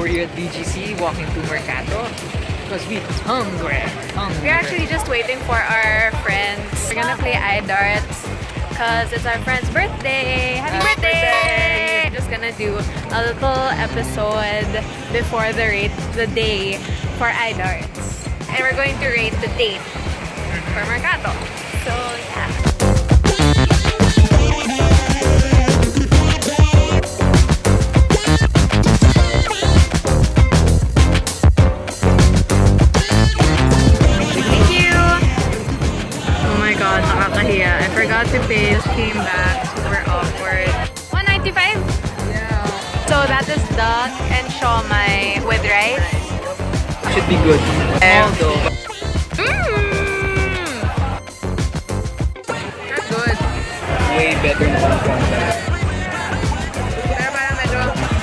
we're here at BGC, walking to Mercato because we're hungry. We're actually just waiting for our friends. We're gonna play eye darts because it's our friend's birthday. Happy birthday! Just gonna do a little episode before the day for eye darts. And we're going to rate the date for Mercato. So yeah. I forgot to pay, just came back, super awkward. 195? Yeah. So that is duck and siomai with rice. Should be good. Although, That's good. way better than Hong Kong. Pero parang medyo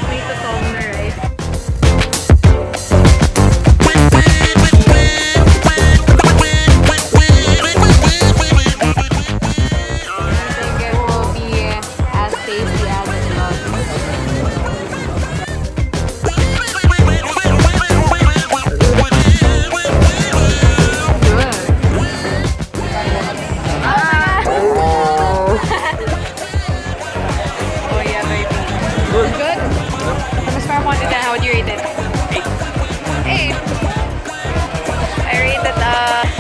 may tutong na rice. How would you rate it? 8. 8. I rate it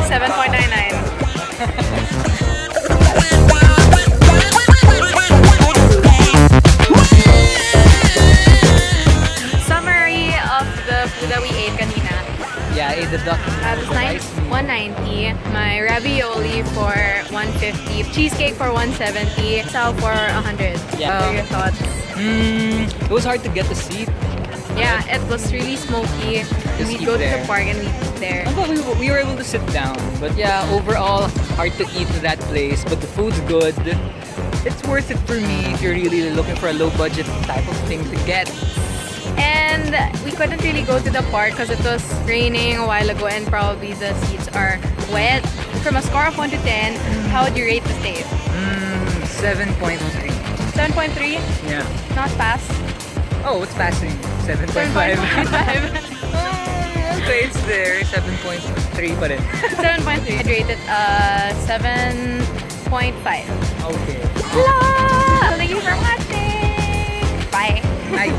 7.99. Summary of the food that we ate kanina. Yeah, I ate the duck. It's nice. 190. My ravioli for 150. Cheesecake for 170. Isaw for 100. Yeah. What are your thoughts? It was hard to get the seat. Yeah, it was really smoky. Just We eat go to there. the park and we eat there. But we were able to sit down. But yeah, overall, hard to eat in that place. But the food's good. It's worth it for me if you're really looking for a low-budget type of thing to get. And we couldn't really go to the park because it was raining a while ago and probably the seats are wet. From a score of 1 to 10, how would you rate the stay? 7.3. 7.3? Yeah. Not pass. Oh, it's passing. 7.5. 7.5. Okay, it's there. 7.3 pa rin. 7.3. I'd rate it 7.5. Okay. Hello! Thank you for watching! Bye! Bye.